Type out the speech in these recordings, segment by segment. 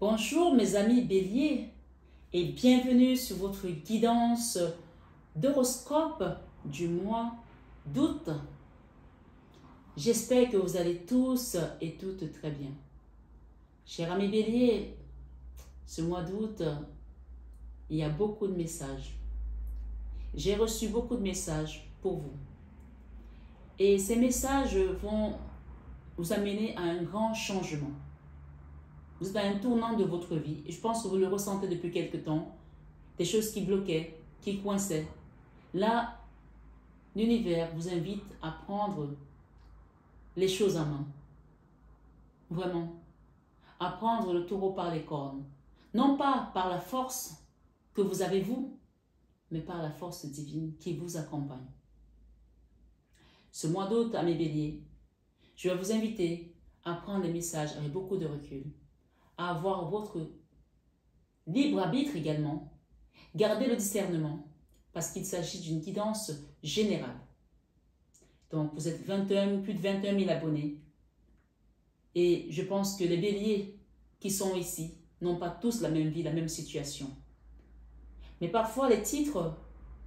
Bonjour mes amis béliers et bienvenue sur votre guidance d'horoscope du mois d'août. J'espère que vous allez tous et toutes très bien. Chers amis béliers, ce mois d'août, il y a beaucoup de messages. J'ai reçu beaucoup de messages pour vous. Et ces messages vont vous amener à un grand changement. Vous êtes à un tournant de votre vie et je pense que vous le ressentez depuis quelque temps. Des choses qui bloquaient, qui coinçaient. Là, l'univers vous invite à prendre les choses en main. Vraiment. À prendre le taureau par les cornes. Non pas par la force que vous avez vous, mais par la force divine qui vous accompagne. Ce mois d'août, à mes béliers, je vais vous inviter à prendre les messages avec beaucoup de recul, à avoir votre libre arbitre également, gardez le discernement, parce qu'il s'agit d'une guidance générale. Donc, vous êtes plus de 21 000 abonnés, et je pense que les béliers qui sont ici n'ont pas tous la même vie, la même situation. Mais parfois, les titres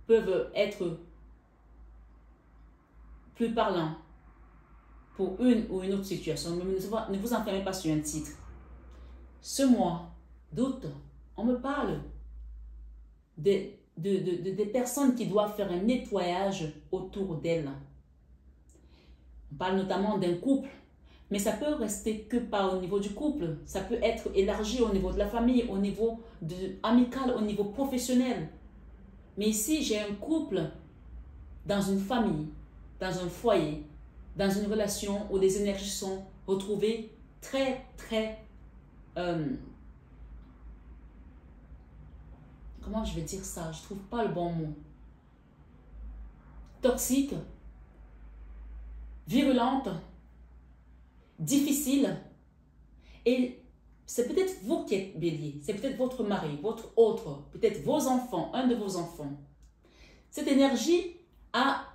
peuvent être plus parlants pour une ou une autre situation. Mais ne vous enfermez pas sur un titre. Ce mois d'août, on me parle des personnes qui doivent faire un nettoyage autour d'elles. On parle notamment d'un couple, mais ça peut rester que pas au niveau du couple. Ça peut être élargi au niveau de la famille, au niveau amical, au niveau professionnel. Mais ici, j'ai un couple dans une famille, dans un foyer, dans une relation où les énergies sont retrouvées très comment je vais dire ça? Je ne trouve pas le bon mot. Toxique, virulente, difficile. Et c'est peut-être vous qui êtes bélier, c'est peut-être votre mari, votre autre, peut-être vos enfants, un de vos enfants. Cette énergie a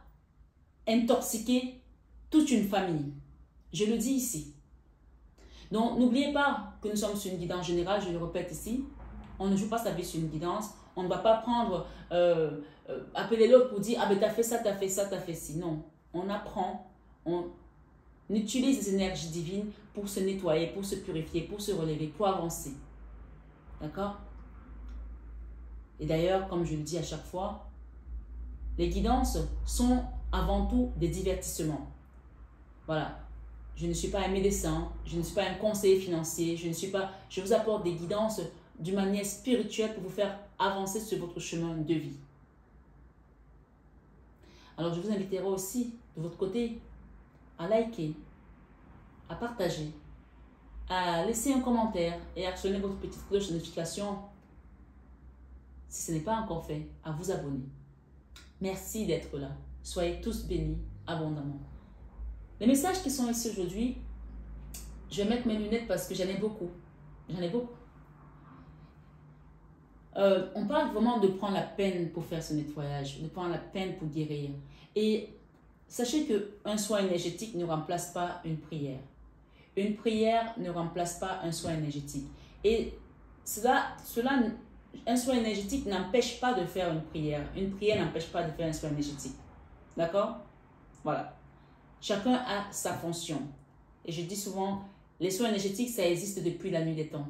intoxiqué toute une famille. Je le dis ici. Donc, n'oubliez pas que nous sommes sur une guidance générale, je le répète ici. On ne joue pas sa vie sur une guidance. On ne va pas prendre, appeler l'autre pour dire « Ah ben t'as fait ça, t'as fait ça, t'as fait ci ». Non, on apprend, on utilise les énergies divines pour se nettoyer, pour se purifier, pour se relever, pour avancer. D'accord? Et d'ailleurs, comme je le dis à chaque fois, les guidances sont avant tout des divertissements. Voilà. Je ne suis pas un médecin, je ne suis pas un conseiller financier, je vous apporte des guidances d'une manière spirituelle pour vous faire avancer sur votre chemin de vie. Alors je vous inviterai aussi de votre côté à liker, à partager, à laisser un commentaire et à actionner votre petite cloche de notification si ce n'est pas encore fait, à vous abonner. Merci d'être là. Soyez tous bénis abondamment. Les messages qui sont ici aujourd'hui, je vais mettre mes lunettes parce que j'en ai beaucoup. J'en ai beaucoup. On parle vraiment de prendre la peine pour faire ce nettoyage, de prendre la peine pour guérir. Et sachez qu'un soin énergétique ne remplace pas une prière. Une prière ne remplace pas un soin énergétique. Et un soin énergétique n'empêche pas de faire une prière. Une prière n'empêche pas de faire un soin énergétique. D'accord? Voilà. Chacun a sa fonction. Et je dis souvent, les soins énergétiques, ça existe depuis la nuit des temps.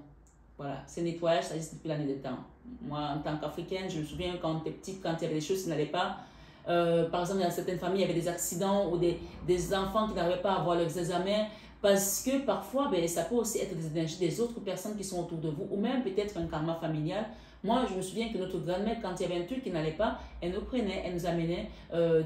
Voilà, ce nettoyage, ça existe depuis la nuit des temps. Moi, en tant qu'Africaine, je me souviens quand j'étais petite, quand il y avait des choses qui n'allaient pas. Par exemple, dans certaines familles, il y avait des accidents ou des enfants qui n'arrivaient pas à avoir leurs examens. Parce que parfois, ça peut aussi être des énergies des autres personnes qui sont autour de vous. Ou même peut-être un karma familial. Moi, je me souviens que notre grand-mère, quand il y avait un truc qui n'allait pas, elle nous prenait, elle nous amenait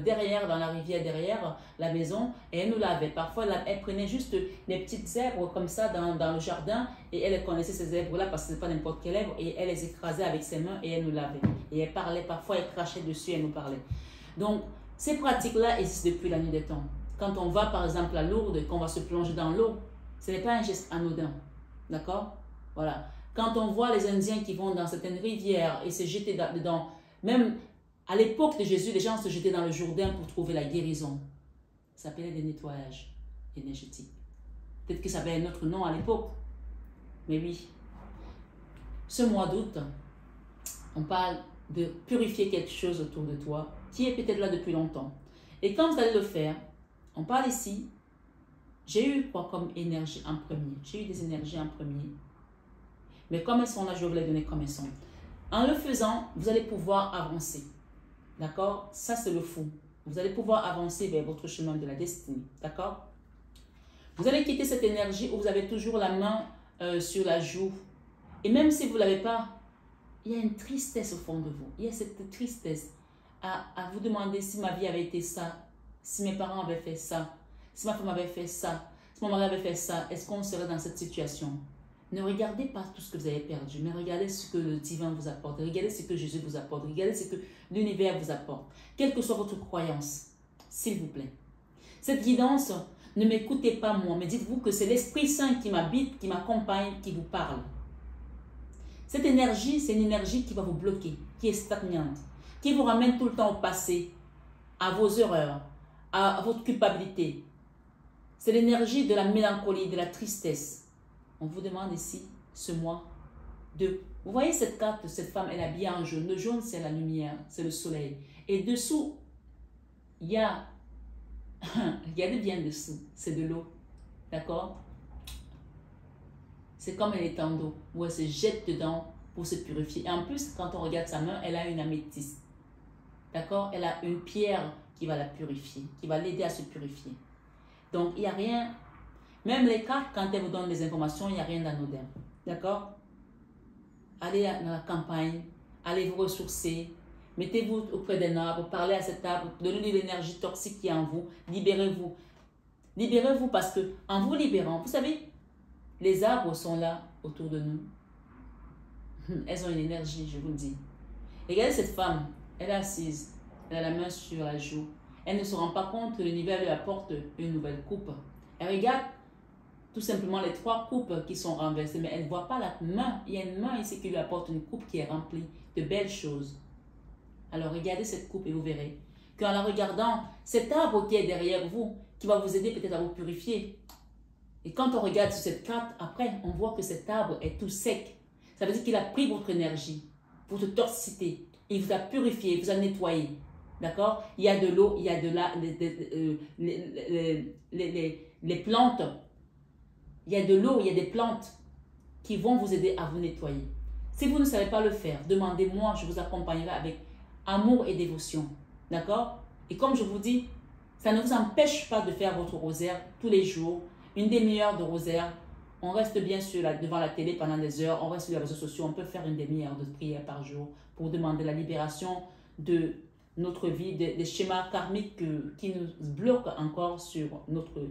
derrière, dans la rivière, derrière la maison, et elle nous lavait. Parfois, elle prenait juste des petites zèbres comme ça dans le jardin, et elle connaissait ces zèbres-là parce que ce n'est pas n'importe quelle zèbre, et elle les écrasait avec ses mains et elle nous lavait. Et elle parlait, parfois elle crachait dessus, elle nous parlait. Donc, ces pratiques-là existent depuis la nuit des temps. Quand on va par exemple à Lourdes, qu'on va se plonger dans l'eau, ce n'est pas un geste anodin. D'accord? Voilà. Quand on voit les Indiens qui vont dans certaines rivières et se jeter dedans, même à l'époque de Jésus, les gens se jetaient dans le Jourdain pour trouver la guérison. Ça s'appelait des nettoyages énergétiques. Peut-être que ça avait un autre nom à l'époque. Mais oui. ce mois d'août, on parle de purifier quelque chose autour de toi qui est peut-être là depuis longtemps. Et quand vous allez le faire, on parle ici, j'ai eu quoi comme énergie en premier? J'ai eu des énergies en premier. Mais comme elles sont là, je vais vous les donner comme elles sont. En le faisant, vous allez pouvoir avancer. D'accord? Ça, c'est le fou. Vous allez pouvoir avancer vers votre chemin de la destinée. D'accord? Vous allez quitter cette énergie où vous avez toujours la main sur la joue. Et même si vous ne l'avez pas, il y a une tristesse au fond de vous. Il y a cette tristesse à vous demander si ma vie avait été ça, si mes parents avaient fait ça, si ma femme avait fait ça, si mon mari avait fait ça, est-ce qu'on serait dans cette situation? Ne regardez pas tout ce que vous avez perdu, mais regardez ce que le divin vous apporte. Regardez ce que Jésus vous apporte. Regardez ce que l'univers vous apporte. Quelle que soit votre croyance, s'il vous plaît. Cette guidance, ne m'écoutez pas moi, mais dites-vous que c'est l'Esprit Saint qui m'habite, qui m'accompagne, qui vous parle. Cette énergie, c'est une énergie qui va vous bloquer, qui est stagnante, qui vous ramène tout le temps au passé, à vos erreurs, à votre culpabilité. C'est l'énergie de la mélancolie, de la tristesse. On vous demande ici, ce mois, de... Vous voyez cette carte, cette femme, elle est habillée en jaune. Le jaune, c'est la lumière, c'est le soleil. Et dessous, il y a... Regardez bien dessous, c'est de l'eau. D'accord? C'est comme elle est en d'eau, où elle se jette dedans pour se purifier. Et en plus, quand on regarde sa main, elle a une améthyste. D'accord? Elle a une pierre qui va la purifier, qui va l'aider à se purifier. Donc, il n'y a rien... Même les cartes, quand elles vous donnent des informations, il n'y a rien d'anodin. D'accord? Allez dans la campagne, allez vous ressourcer, mettez-vous auprès d'un arbre, parlez à cet arbre, donnez-lui l'énergie toxique qui est en vous, libérez-vous. Libérez-vous parce que en vous libérant, vous savez, les arbres sont là autour de nous. Elles ont une énergie, je vous le dis. Regardez cette femme, elle est assise, elle a la main sur la joue. Elle ne se rend pas compte que l'univers lui apporte une nouvelle coupe. Elle regarde tout simplement les 3 coupes qui sont renversées, mais elle ne voit pas la main. Il y a une main ici qui lui apporte une coupe qui est remplie de belles choses. Alors regardez cette coupe et vous verrez qu'en la regardant, cet arbre qui est derrière vous, qui va vous aider peut-être à vous purifier. Et quand on regarde sur cette carte, après, on voit que cet arbre est tout sec. Ça veut dire qu'il a pris votre énergie, votre toxicité. Il vous a purifié, il vous a nettoyé. D'accord? Il y a de l'eau, il y a de la... les plantes. Il y a de l'eau, il y a des plantes qui vont vous aider à vous nettoyer. Si vous ne savez pas le faire, demandez-moi, je vous accompagnerai avec amour et dévotion. D'accord? Et comme je vous dis, ça ne vous empêche pas de faire votre rosaire tous les jours, une demi-heure de rosaire. On reste bien sûr là, devant la télé pendant des heures, on reste sur les réseaux sociaux, on peut faire une demi-heure de prière par jour pour demander la libération de notre vie, des schémas karmiques qui nous bloquent encore sur notre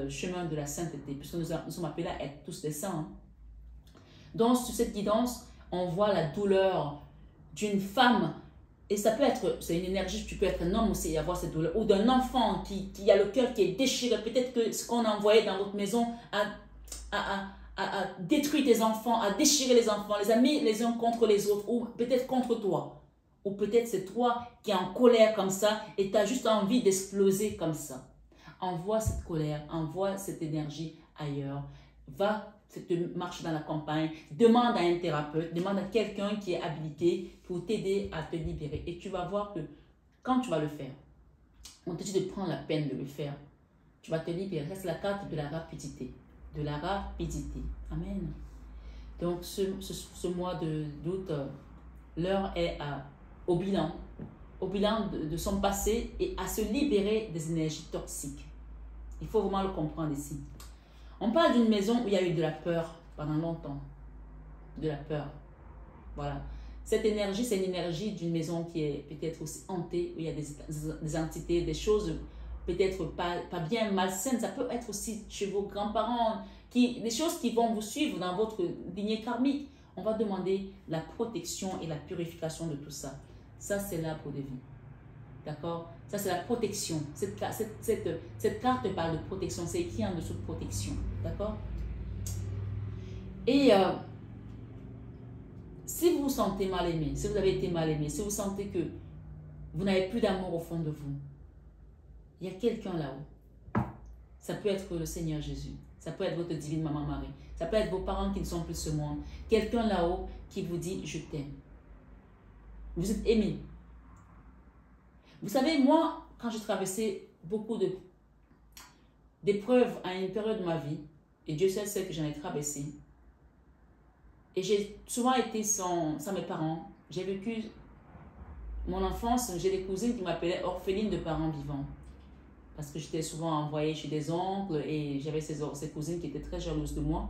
chemin de la sainteté, puisque nous sommes appelés à être tous des saints. Hein. Donc, sur cette guidance, on voit la douleur d'une femme, et ça peut être, c'est une énergie, tu peux être un homme aussi et avoir cette douleur, ou d'un enfant qui a le cœur qui est déchiré. Peut-être que ce qu'on a envoyé dans votre maison a détruit tes enfants, a déchiré les enfants, les a mis les uns contre les autres, ou peut-être contre toi. Ou peut-être c'est toi qui es en colère comme ça et tu as juste envie d'exploser comme ça. Envoie cette colère, envoie cette énergie ailleurs. Va, marche dans la campagne, demande à un thérapeute, demande à quelqu'un qui est habilité pour t'aider à te libérer. Et tu vas voir que quand tu vas le faire, on te dit de prendre la peine de le faire. Tu vas te libérer. C'est la carte de la rapidité. De la rapidité. Amen. Donc ce mois d'août, l'heure est au bilan de son passé et à se libérer des énergies toxiques. Il faut vraiment le comprendre ici. On parle d'une maison où il y a eu de la peur pendant longtemps. De la peur. Voilà. Cette énergie, c'est une énergie d'une maison qui est peut-être aussi hantée, où il y a des entités, des choses peut-être pas bien malsaines. Ça peut être aussi chez vos grands-parents, des choses qui vont vous suivre dans votre lignée karmique. On va demander la protection et la purification de tout ça. Ça, c'est l'arbre de vie. D'accord? Ça, c'est la protection. Cette carte parle de protection. C'est écrit en dessous de protection. D'accord? Et si vous vous sentez mal aimé, si vous avez été mal aimé, si vous sentez que vous n'avez plus d'amour au fond de vous, il y a quelqu'un là-haut. Ça peut être le Seigneur Jésus. Ça peut être votre divine maman Marie. Ça peut être vos parents qui ne sont plus ce monde. Quelqu'un là-haut qui vous dit « je t'aime ». Vous êtes aimé. Vous savez, moi, quand j'ai traversé beaucoup d'épreuves à une période de ma vie, et Dieu seul sait que j'en ai traversé, et j'ai souvent été sans mes parents. J'ai vécu mon enfance, j'ai des cousines qui m'appelaient orpheline de parents vivants. Parce que j'étais souvent envoyée chez des oncles et j'avais ces cousines qui étaient très jalouses de moi,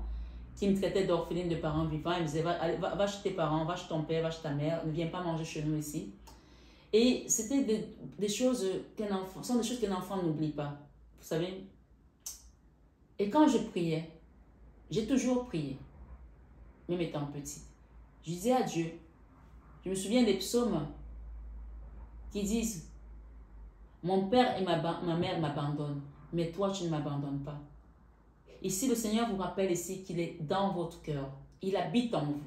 qui me traitaient d'orpheline de parents vivants. Ils me disaient, va chez tes parents, va chez ton père, va chez ta mère, ne viens pas manger chez nous ici. Et c'était des choses sont des choses qu'un enfant n'oublie pas. Vous savez. Et quand je priais, j'ai toujours prié, même étant petite. Je disais à Dieu, je me souviens des psaumes qui disent, mon père et ma mère m'abandonnent, mais toi tu ne m'abandonnes pas. Ici, le Seigneur vous rappelle ici qu'il est dans votre cœur. Il habite en vous.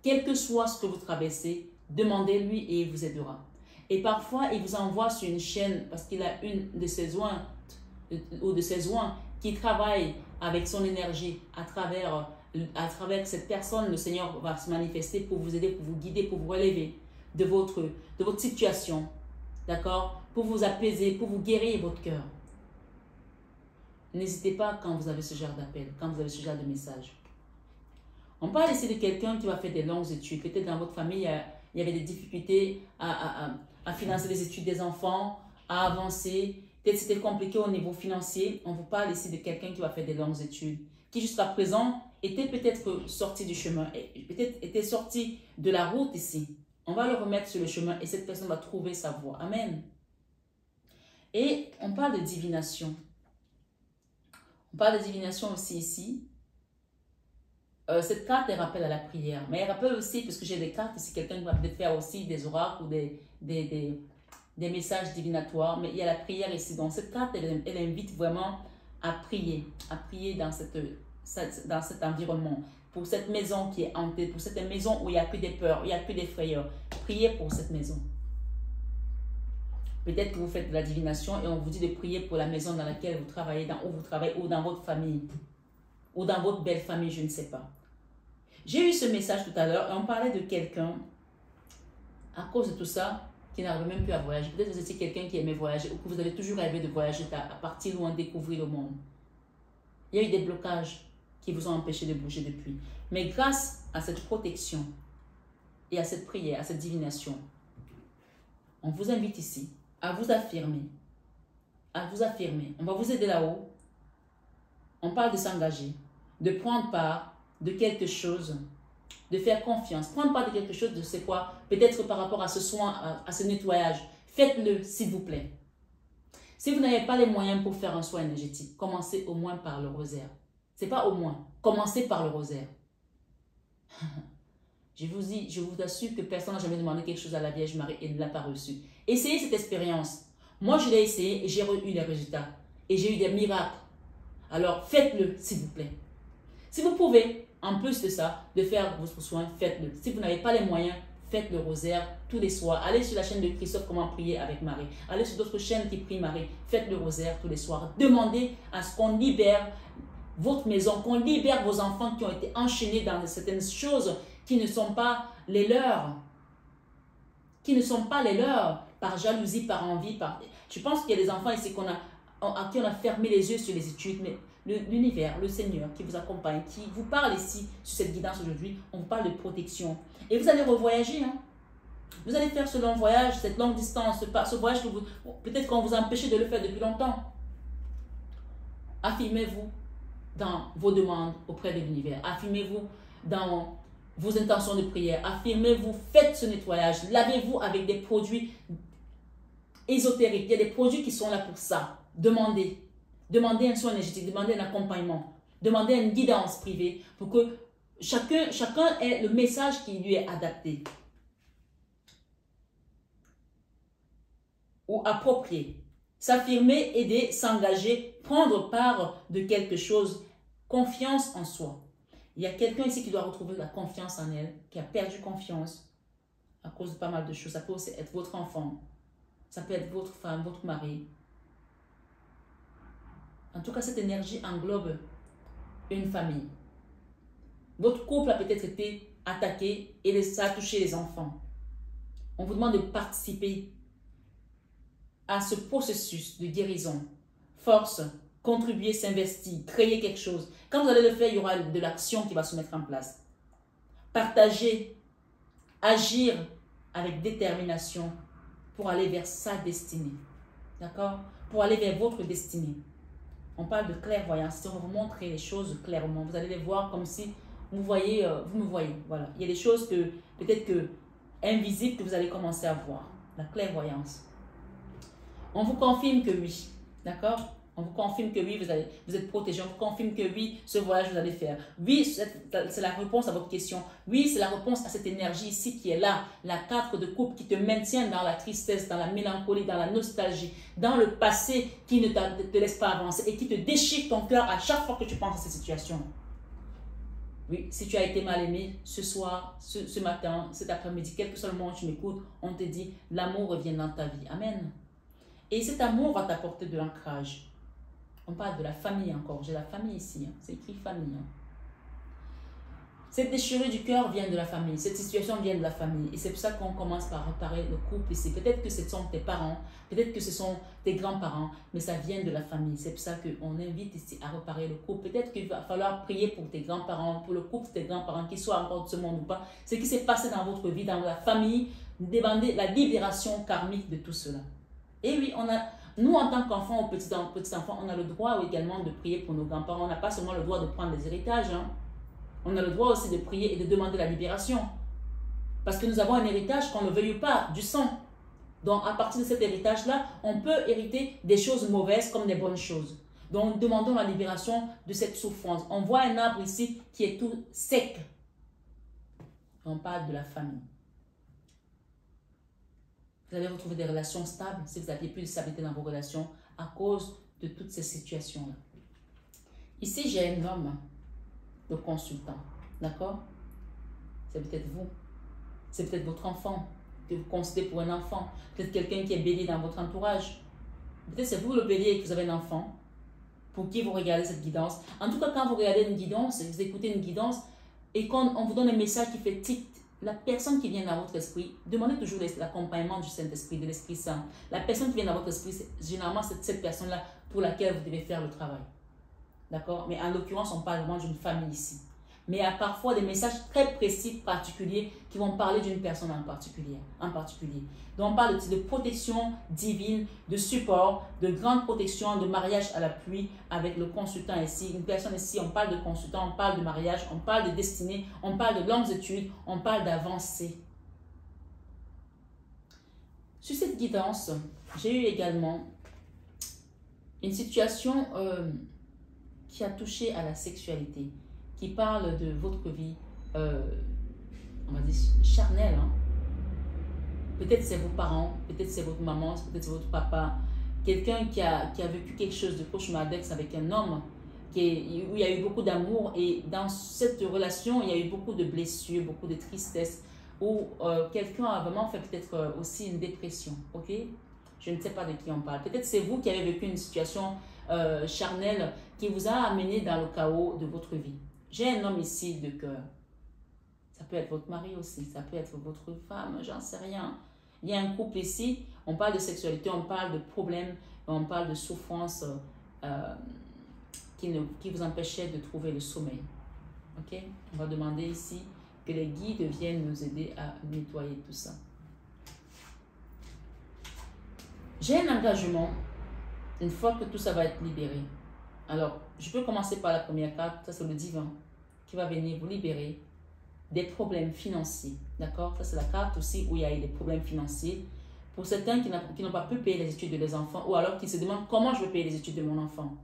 Quel que soit ce que vous traversez, demandez-lui et il vous aidera. Et parfois, il vous envoie sur une chaîne parce qu'il a une de ses ointes ou de ses oints qui travaille avec son énergie à travers cette personne. Le Seigneur va se manifester pour vous aider, pour vous guider, pour vous relever de votre situation. D'accord? Pour vous apaiser, pour vous guérir votre cœur. N'hésitez pas quand vous avez ce genre d'appel, quand vous avez ce genre de message. On parle ici de quelqu'un qui va faire des longues études. Peut-être dans votre famille, il y avait des difficultés à financer les études des enfants, à avancer. Peut-être c'était compliqué au niveau financier. On vous parle ici de quelqu'un qui va faire des longues études, qui jusqu'à présent était peut-être sorti du chemin, peut-être était sorti de la route ici. On va le remettre sur le chemin et cette personne va trouver sa voie. Amen. Et on parle de divination. On parle de divination aussi ici. Cette carte, elle rappelle à la prière. Mais elle rappelle aussi, parce que j'ai des cartes ici, quelqu'un qui va peut-être faire aussi des oracles ou des messages divinatoires. Mais il y a la prière ici. Donc cette carte, elle invite vraiment à prier dans cet environnement. Pour cette maison qui est hantée, pour cette maison où il n'y a plus des peurs, il n'y a plus des frayeurs. Priez pour cette maison. Peut-être que vous faites de la divination et on vous dit de prier pour la maison dans laquelle vous travaillez, où vous travaillez, ou dans votre famille, ou dans votre belle famille, je ne sais pas. J'ai eu ce message tout à l'heure et on parlait de quelqu'un, à cause de tout ça, qui n'arrive même plus à voyager. Peut-être que vous étiez quelqu'un qui aimait voyager ou que vous avez toujours rêvé de voyager, à partir loin, découvrir le monde. Il y a eu des blocages qui vous ont empêché de bouger depuis. Mais grâce à cette protection et à cette prière, à cette divination, on vous invite ici à vous affirmer. À vous affirmer. On va vous aider là-haut. On parle de s'engager, de prendre part de quelque chose, de faire confiance. Prendre part de quelque chose, de c'est quoi? Peut-être par rapport à ce soin, à ce nettoyage. Faites-le, s'il vous plaît. Si vous n'avez pas les moyens pour faire un soin énergétique, commencez au moins par le rosaire. C'est pas au moins. Commencez par le rosaire. Je vous assure que personne n'a jamais demandé quelque chose à la Vierge Marie et ne l'a pas reçu. Essayez cette expérience. Moi, je l'ai essayé et j'ai eu les résultats. Et j'ai eu des miracles. Alors, faites-le, s'il vous plaît. Si vous pouvez, en plus de ça, de faire vos soins, faites-le. Si vous n'avez pas les moyens, faites le rosaire tous les soirs. Allez sur la chaîne de Christophe Comment prier avec Marie. Allez sur d'autres chaînes qui prient Marie. Faites le rosaire tous les soirs. Demandez à ce qu'on libère votre maison, qu'on libère vos enfants qui ont été enchaînés dans certaines choses qui ne sont pas les leurs. Qui ne sont pas les leurs, par jalousie, par envie. Je pense qu'il y a des enfants ici à qui on a fermé les yeux sur les études, mais l'univers, le Seigneur qui vous accompagne, qui vous parle ici sur cette guidance aujourd'hui, on vous parle de protection. Et vous allez revoyager, hein. Vous allez faire ce long voyage, cette longue distance, ce voyage que peut-être qu'on vous a empêché de le faire depuis longtemps. Affirmez-vous dans vos demandes auprès de l'univers. Affirmez-vous dans vos intentions de prière. Affirmez-vous, faites ce nettoyage. Lavez-vous avec des produits ésotériques. Il y a des produits qui sont là pour ça. Demandez. Demandez un soin énergétique. Demandez un accompagnement. Demandez une guidance privée pour que chacun ait le message qui lui est adapté ou approprié. S'affirmer, aider, s'engager, prendre part de quelque chose. Confiance en soi. Il y a quelqu'un ici qui doit retrouver la confiance en elle, qui a perdu confiance à cause de pas mal de choses. Ça peut aussi être votre enfant, ça peut être votre femme, votre mari. En tout cas, cette énergie englobe une famille. Votre couple a peut-être été attaqué et ça a touché les enfants. On vous demande de participer à ce processus de guérison. Force, contribuer, s'investir, créer quelque chose. Quand vous allez le faire, il y aura de l'action qui va se mettre en place. Partager, agir avec détermination pour aller vers sa destinée. D'accord? Pour aller vers votre destinée. On parle de clairvoyance. On va vous montrer les choses clairement. Vous allez les voir comme si vous voyez, vous me voyez. Voilà. Il y a des choses que peut-être que invisibles que vous allez commencer à voir. La clairvoyance. On vous confirme que oui. D'accord? On vous confirme que oui, vous êtes protégé. On vous confirme que oui, ce voyage vous allez faire. Oui, c'est la réponse à votre question. Oui, c'est la réponse à cette énergie ici qui est là. La 4 de coupe qui te maintient dans la tristesse, dans la mélancolie, dans la nostalgie, dans le passé qui ne te laisse pas avancer et qui te déchire ton cœur à chaque fois que tu penses à cette situation. Oui, si tu as été mal aimé ce soir, ce matin, cet après-midi, quel que soit le moment où tu m'écoutes, on te dit l'amour revient dans ta vie. Amen. Et cet amour va t'apporter de l'ancrage. On parle de la famille encore. J'ai la famille ici. Hein. C'est écrit famille. Hein. Cette déchirure du cœur vient de la famille. Cette situation vient de la famille. Et c'est pour ça qu'on commence par réparer le couple ici. Peut-être que ce sont tes parents. Peut-être que ce sont tes grands-parents. Mais ça vient de la famille. C'est pour ça qu'on invite ici à réparer le couple. Peut-être qu'il va falloir prier pour tes grands-parents, pour le couple de tes grands-parents, qu'ils soient encore de ce monde ou pas. Ce qui s'est passé dans votre vie, dans la famille, demander la libération karmique de tout cela. Et oui, nous, en tant qu'enfants ou petits-enfants, on a le droit également de prier pour nos grands-parents. On n'a pas seulement le droit de prendre des héritages. Hein. On a le droit aussi de prier et de demander la libération. Parce que nous avons un héritage, qu'on ne veuille pas, du sang. Donc, à partir de cet héritage-là, on peut hériter des choses mauvaises comme des bonnes choses. Donc, demandons la libération de cette souffrance. On voit un arbre ici qui est tout sec. On parle de la famille. Vous allez retrouver des relations stables si vous n'aviez plus de stabilité dans vos relations à cause de toutes ces situations-là. Ici, j'ai un homme de consultant. D'accord? C'est peut-être vous. C'est peut-être votre enfant que vous considérez pour un enfant. Peut-être quelqu'un qui est bélier dans votre entourage. Peut-être c'est vous le bélier et que vous avez un enfant pour qui vous regardez cette guidance. En tout cas, quand vous regardez une guidance, vous écoutez une guidance et quand on vous donne un message qui fait tic, la personne qui vient dans votre esprit, demandez toujours l'accompagnement du Saint-Esprit, de l'Esprit Saint. La personne qui vient dans votre esprit, généralement, c'est cette personne-là pour laquelle vous devez faire le travail. D'accord? Mais en l'occurrence, on parle vraiment d'une famille ici. Mais il y a parfois des messages très précis, particuliers, qui vont parler d'une personne en particulier. Donc, on parle de protection divine, de support, de grande protection, de mariage à la pluie avec le consultant ici. Une personne ici, on parle de consultant, on parle de mariage, on parle de destinée, on parle de longues études, on parle d'avancée. Sur cette guidance, j'ai eu également une situation qui a touché à la sexualité, qui parle de votre vie, on va dire, charnelle. Hein? Peut-être c'est vos parents, peut-être c'est votre maman, peut-être c'est votre papa, quelqu'un qui a vécu quelque chose de cauchemardesque avec un homme, où il y a eu beaucoup d'amour, et dans cette relation, il y a eu beaucoup de blessures, beaucoup de tristesse, où quelqu'un a vraiment fait peut-être aussi une dépression, ok? Je ne sais pas de qui on parle. Peut-être c'est vous qui avez vécu une situation charnelle qui vous a amené dans le chaos de votre vie. J'ai un homme ici de cœur. Ça peut être votre mari aussi, ça peut être votre femme, j'en sais rien. Il y a un couple ici, on parle de sexualité, on parle de problèmes, on parle de souffrances qui vous empêchaient de trouver le sommeil. Ok? On va demander ici que les guides viennent nous aider à nettoyer tout ça. J'ai un engagement, une fois que tout ça va être libéré. Alors, je peux commencer par la première carte, ça c'est le divin, qui va venir vous libérer des problèmes financiers. D'accord? Ça c'est la carte aussi où il y a eu des problèmes financiers. Pour certains qui n'ont pas pu payer les études de leurs enfants, ou alors qui se demandent comment je vais payer les études de mon enfant.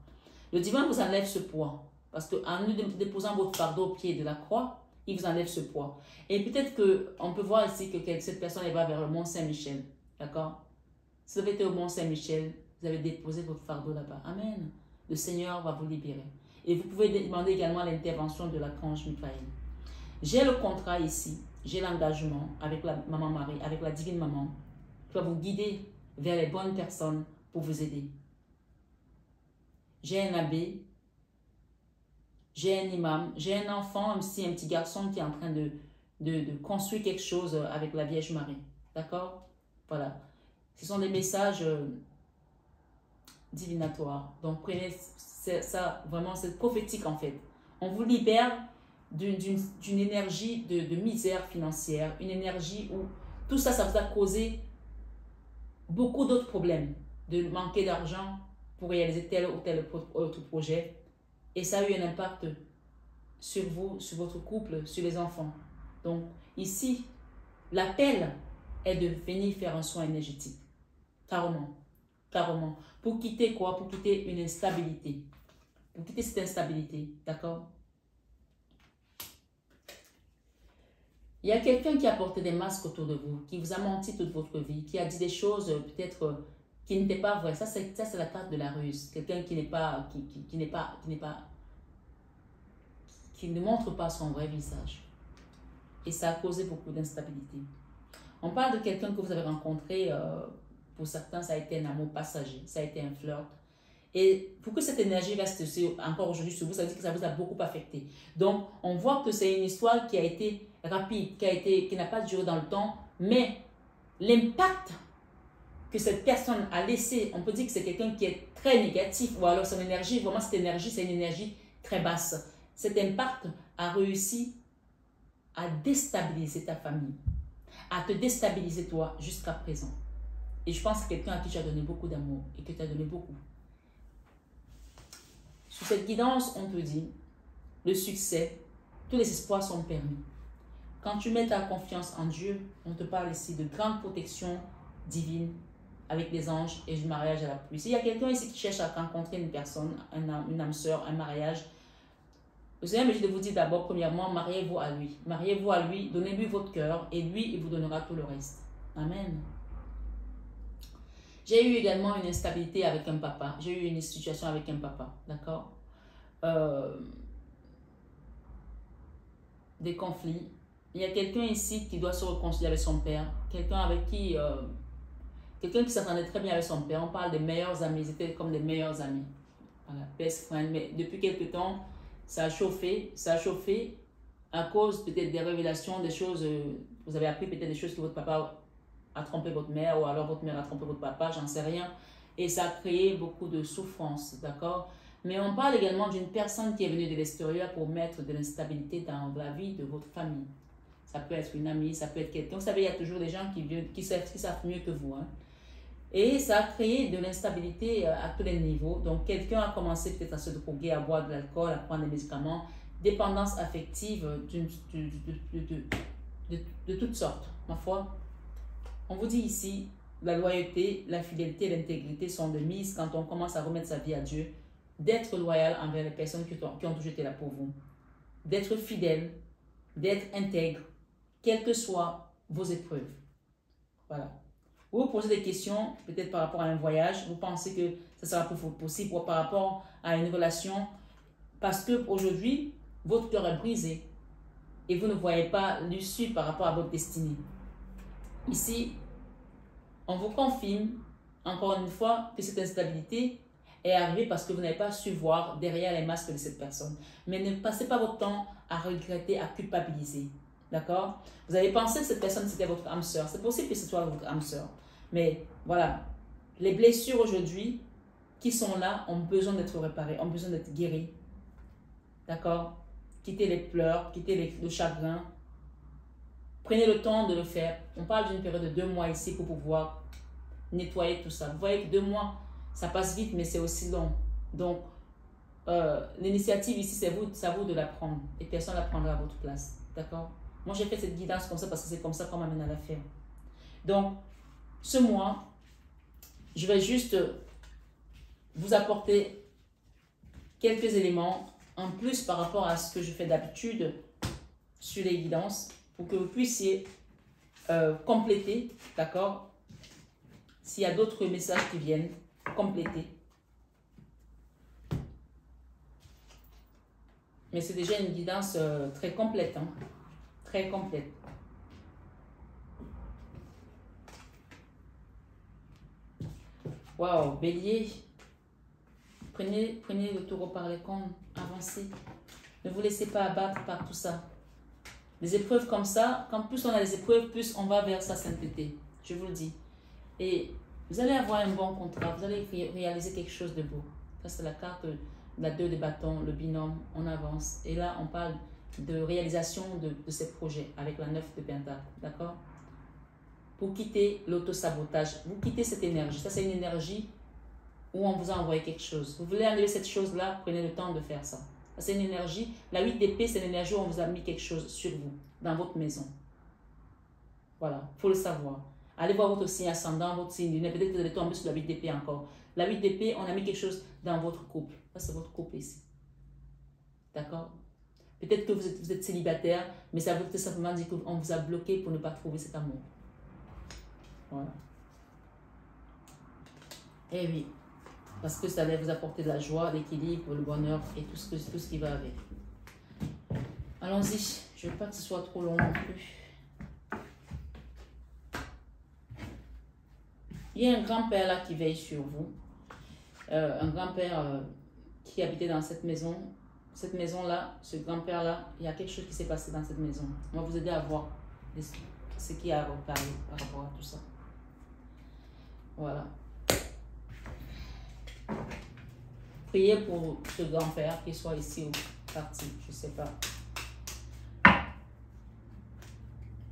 Le divin vous enlève ce poids. Parce qu'en déposant votre fardeau au pied de la croix, il vous enlève ce poids. Et peut-être qu'on peut voir ici que cette personne elle va vers le Mont Saint-Michel. D'accord? Si vous avez été au Mont Saint-Michel, vous avez déposé votre fardeau là-bas. Amen. Le Seigneur va vous libérer. Et vous pouvez demander également l'intervention de l'archange Michael. J'ai le contrat ici. J'ai l'engagement avec la Maman Marie, avec la Divine Maman, qui va vous guider vers les bonnes personnes pour vous aider. j'ai un abbé, j'ai un imam, j'ai un enfant, aussi un petit garçon qui est en train de construire quelque chose avec la Vierge Marie. D'accord? Voilà. Ce sont des messages divinatoires. Donc prenez ça, vraiment, c'est prophétique en fait. On vous libère d'une énergie de misère financière, une énergie où tout ça, ça vous a causé beaucoup d'autres problèmes, de manquer d'argent pour réaliser tel ou tel autre projet. Et ça a eu un impact sur vous, sur votre couple, sur les enfants. Donc ici, l'appel est de venir faire un soin énergétique. Carrément. Carrément. Pour quitter quoi? Pour quitter une instabilité. Pour quitter cette instabilité. D'accord? Il y a quelqu'un qui a porté des masques autour de vous, qui vous a menti toute votre vie, qui a dit des choses peut-être qui n'étaient pas vraies. Ça, c'est la carte de la ruse. Quelqu'un qui ne montre pas son vrai visage. Et ça a causé beaucoup d'instabilité. On parle de quelqu'un que vous avez rencontré, pour certains, ça a été un amour passager, ça a été un flirt. Et pour que cette énergie reste encore aujourd'hui sur vous, ça veut dire que ça vous a beaucoup affecté. Donc, on voit que c'est une histoire qui a été rapide, qui n'a pas duré dans le temps, mais l'impact que cette personne a laissé, on peut dire que c'est quelqu'un qui est très négatif, ou alors son énergie, vraiment cette énergie, c'est une énergie très basse. Cet impact a réussi à déstabiliser ta famille, à te déstabiliser toi jusqu'à présent. Et je pense que quelqu'un à qui tu as donné beaucoup d'amour et que tu as donné beaucoup. Sous cette guidance, on te dit, le succès, tous les espoirs sont permis. Quand tu mets ta confiance en Dieu, on te parle ici de grande protection divine avec les anges et du mariage à la pluie. S'il y a quelqu'un ici qui cherche à rencontrer une personne, une âme sœur, un mariage, le Seigneur me dit de vous dire d'abord, premièrement, mariez-vous à lui. Mariez-vous à lui, donnez-lui votre cœur et lui, il vous donnera tout le reste. Amen. J'ai eu également une instabilité avec un papa. J'ai eu une situation avec un papa, d'accord? Des conflits. Il y a quelqu'un ici qui doit se réconcilier avec son père. Quelqu'un avec qui... quelqu'un qui s'entendait très bien avec son père. On parle des meilleurs amis. Ils étaient comme des meilleurs amis. Voilà, best friend. Mais depuis quelques temps, ça a chauffé. Ça a chauffé à cause peut-être des révélations, des choses... vous avez appris peut-être des choses que votre papa a trompé votre mère ou alors votre mère a trompé votre papa, j'en sais rien. Et ça a créé beaucoup de souffrance, d'accord? Mais on parle également d'une personne qui est venue de l'extérieur pour mettre de l'instabilité dans la vie de votre famille. Ça peut être une amie, ça peut être quelqu'un. Vous savez, il y a toujours des gens qui savent mieux que vous. Hein? Et ça a créé de l'instabilité à tous les niveaux. Donc, quelqu'un a commencé peut-être à se droguer, à boire de l'alcool, à prendre des médicaments. Dépendance affective de toutes sortes, ma foi. On vous dit ici, la loyauté, la fidélité et l'intégrité sont de mise quand on commence à remettre sa vie à Dieu, d'être loyal envers les personnes qui ont toujours été là pour vous, d'être fidèle, d'être intègre, quelles que soient vos épreuves. Voilà. Vous vous posez des questions, peut-être par rapport à un voyage, vous pensez que ça sera possible ou par rapport à une relation, parce qu'aujourd'hui, votre cœur est brisé et vous ne voyez pas l'issue par rapport à votre destinée. Ici, on vous confirme, encore une fois, que cette instabilité est arrivée parce que vous n'avez pas su voir derrière les masques de cette personne. Mais ne passez pas votre temps à regretter, à culpabiliser. D'accord? Vous avez pensé que cette personne, c'était votre âme sœur. C'est possible que ce soit votre âme sœur. Mais voilà, les blessures aujourd'hui qui sont là ont besoin d'être réparées, ont besoin d'être guéries. D'accord? Quittez les pleurs, quittez le chagrin. Prenez le temps de le faire. On parle d'une période de 2 mois ici pour pouvoir nettoyer tout ça. Vous voyez que 2 mois, ça passe vite, mais c'est aussi long. Donc, l'initiative ici, c'est à vous de la prendre. Et personne ne la prendra à votre place. D'accord? Moi, j'ai fait cette guidance comme ça parce que c'est comme ça qu'on m'amène à la faire. Donc, ce mois, je vais juste vous apporter quelques éléments en plus par rapport à ce que je fais d'habitude sur les guidances pour que vous puissiez compléter, d'accord? S'il y a d'autres messages qui viennent, compléter. Mais c'est déjà une guidance très complète, hein? Très complète. Waouh, Bélier, Prenez le taureau par les cornes, avancez. Ne vous laissez pas abattre par tout ça. Des épreuves comme ça, quand plus on a des épreuves, plus on va vers sa sainteté. Je vous le dis. Et vous allez avoir un bon contrat, vous allez réaliser quelque chose de beau. Ça, c'est la carte de la 2 de bâton, le binôme, on avance. Et là, on parle de réalisation de ces projets avec la 9 de pentacle. D'accord? Pour quitter l'auto-sabotage, vous quittez cette énergie. Ça, c'est une énergie où on vous a envoyé quelque chose. Vous voulez enlever cette chose-là, prenez le temps de faire ça. C'est une énergie, la 8 d'épée, c'est l'énergie où on vous a mis quelque chose sur vous, dans votre maison. Voilà, il faut le savoir. Allez voir votre signe ascendant, votre signe lunaire, peut-être que vous allez tomber sur la 8 d'épée encore. La 8 d'épée, on a mis quelque chose dans votre couple. Ça, c'est votre couple ici. D'accord? Peut-être que vous êtes célibataire, mais ça veut tout simplement dire qu'on vous a bloqué pour ne pas trouver cet amour. Voilà. Eh oui. Parce que ça allait vous apporter de la joie, l'équilibre, le bonheur et tout ce qui va avec. Allons-y. Je ne veux pas que ce soit trop long non plus. Il y a un grand-père là qui veille sur vous. Un grand-père qui habitait dans cette maison. Cette maison-là, ce grand-père-là, il y a quelque chose qui s'est passé dans cette maison. On va vous aider à voir ce qui a reparlé par rapport à tout ça. Voilà. Priez pour ce grand-père qui soit ici ou parti, je ne sais pas.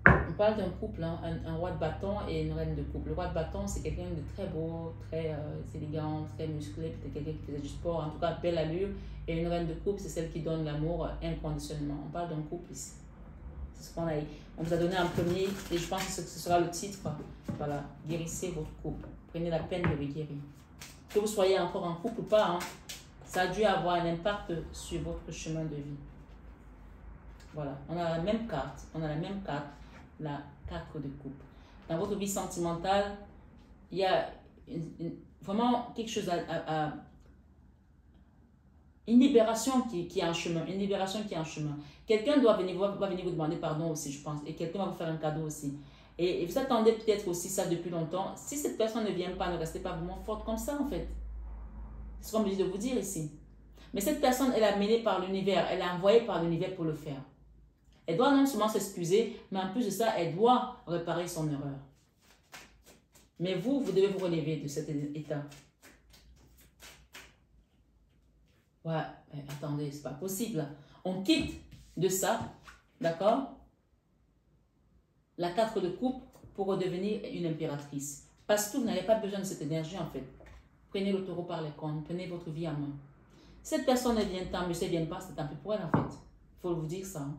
On parle d'un couple, hein, un roi de bâton et une reine de couple. Le roi de bâton, c'est quelqu'un de très beau, très élégant, très musclé, peut-être quelqu'un qui faisait du sport, en tout cas belle allure. Et une reine de couple, c'est celle qui donne l'amour inconditionnellement. On parle d'un couple ici. C'est ce qu'on a. On vous a donné un premier, et je pense que ce sera le titre. Voilà, guérissez votre couple. Prenez la peine de le guérir. Que vous soyez encore en couple ou pas, hein, ça a dû avoir un impact sur votre chemin de vie. Voilà, on a la même carte, la 4 de coupe. Dans votre vie sentimentale, il y a vraiment quelque chose une libération qui est en chemin, Quelqu'un va venir vous demander pardon aussi, je pense, et quelqu'un va vous faire un cadeau aussi. Et vous attendez peut-être aussi ça depuis longtemps. Si cette personne ne vient pas, ne restez pas vraiment forte comme ça en fait. C'est ce qu'on me dit de vous dire ici. Mais cette personne, elle est amenée par l'univers, elle est envoyée par l'univers pour le faire. Elle doit non seulement s'excuser, mais en plus de ça, elle doit réparer son erreur. Mais vous devez vous relever de cet état. Ouais, mais attendez, c'est pas possible. On quitte de ça, d'accord? La 4 de coupe pour redevenir une impératrice. Parce que vous n'avez pas besoin de cette énergie en fait. Prenez le taureau par les cornes, prenez votre vie en main. Cette personne, elle vient tant, mais si elle ne vient pas, c'est tant pis pour elle en fait. Il faut vous dire ça. Hein.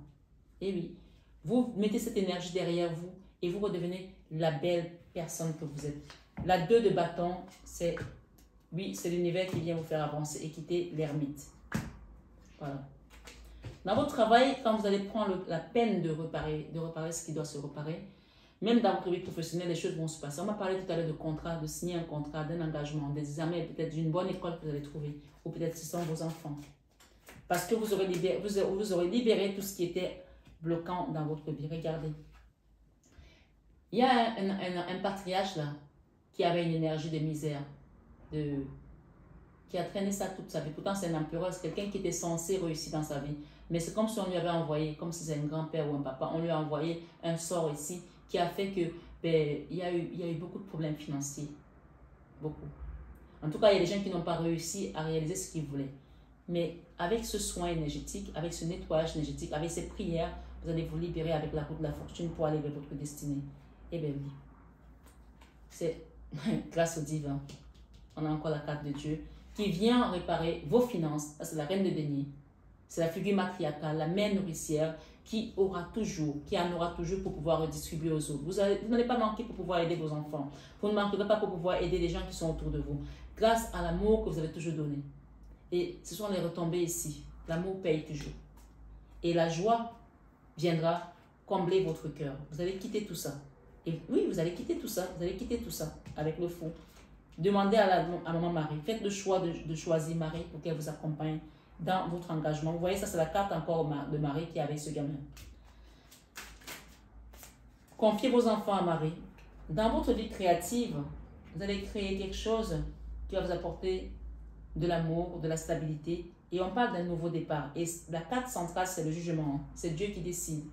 Et oui, vous mettez cette énergie derrière vous et vous redevenez la belle personne que vous êtes. La 2 de bâton, c'est l'univers qui vient vous faire avancer et quitter l'ermite. Voilà. Dans votre travail, quand vous allez prendre la peine de réparer ce qui doit se réparer, même dans votre vie professionnelle, les choses vont se passer. On m'a parlé tout à l'heure de contrat, de signer un contrat, d'un engagement, des examens, peut-être d'une bonne école que vous allez trouver, ou peut-être ce sont vos enfants. Parce que vous aurez libéré tout ce qui était bloquant dans votre vie. Regardez. Il y a un patriarche là, qui avait une énergie de misère, qui a traîné ça toute sa vie. Pourtant, c'est un empereur, c'est quelqu'un qui était censé réussir dans sa vie. Mais c'est comme si on lui avait envoyé, comme si c'était un grand-père ou un papa, on lui a envoyé un sort ici qui a fait que il y a eu beaucoup de problèmes financiers. Beaucoup. En tout cas, il y a des gens qui n'ont pas réussi à réaliser ce qu'ils voulaient. Mais avec ce soin énergétique, avec ce nettoyage énergétique, avec ces prières, vous allez vous libérer avec la route de la fortune pour aller vers votre destinée. Eh bien oui. C'est grâce au divin. On a encore la carte de Dieu qui vient réparer vos finances. C'est la reine de deniers. C'est la figure matriarcale, la mère nourricière qui en aura toujours pour pouvoir redistribuer aux autres. Vous n'allez pas manquer pour pouvoir aider vos enfants. Vous ne manquerez pas pour pouvoir aider les gens qui sont autour de vous. Grâce à l'amour que vous avez toujours donné. Et ce sont les retombées ici. L'amour paye toujours. Et la joie viendra combler votre cœur. Vous allez quitter tout ça. Et oui, vous allez quitter tout ça. Vous allez quitter tout ça avec le fou. Demandez à maman Marie. Faites le choix de choisir Marie pour qu'elle vous accompagne dans votre engagement. Vous voyez, ça c'est la carte encore de Marie qui est avec ce gamin. Confiez vos enfants à Marie. Dans votre vie créative, vous allez créer quelque chose qui va vous apporter de l'amour, de la stabilité. Et on parle d'un nouveau départ. Et la carte centrale, c'est le jugement. C'est Dieu qui décide.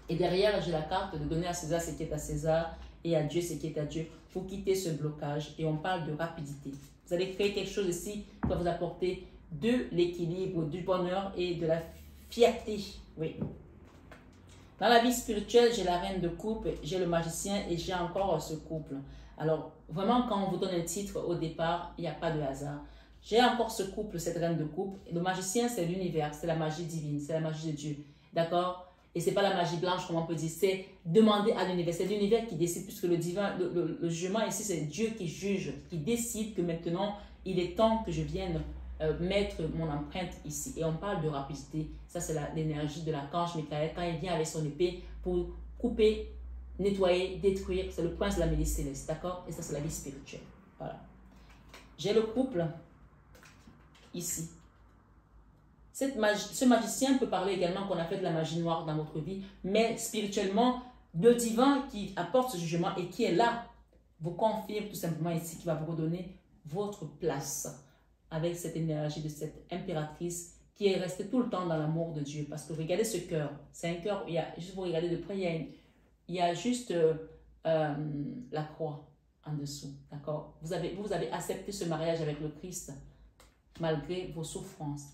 Et derrière, j'ai la carte de donner à César ce qui est à César et à Dieu ce qui est à Dieu pour quitter ce blocage. Et on parle de rapidité. Vous allez créer quelque chose ici qui va vous apporter de l'équilibre, du bonheur et de la fierté. Oui. Dans la vie spirituelle, j'ai la reine de coupe, j'ai le magicien et j'ai encore ce couple. Alors, vraiment, quand on vous donne un titre au départ, il n'y a pas de hasard. J'ai encore ce couple, cette reine de coupe. Le magicien, c'est l'univers, c'est la magie divine, c'est la magie de Dieu. D'accord? Et ce n'est pas la magie blanche, comme on peut dire, c'est demander à l'univers. C'est l'univers qui décide, puisque le divin, le jugement ici, c'est Dieu qui juge, qui décide que maintenant, il est temps que je vienne mettre mon empreinte ici. Et on parle de rapidité. Ça, c'est l'énergie de l'archange Michael quand il vient avec son épée pour couper, nettoyer, détruire. C'est le prince de la milice céleste. D'accord? Et ça, c'est la vie spirituelle. Voilà. J'ai le couple ici. Ce magicien peut parler également qu'on a fait de la magie noire dans votre vie, mais spirituellement, le divin qui apporte ce jugement et qui est là, vous confirme tout simplement ici qu'il va vous redonner votre place avec cette énergie de cette impératrice qui est restée tout le temps dans l'amour de Dieu. Parce que regardez ce cœur, c'est un cœur, il y a, juste vous regardez de près, il y a juste la croix en dessous, d'accord? Vous avez accepté ce mariage avec le Christ malgré vos souffrances.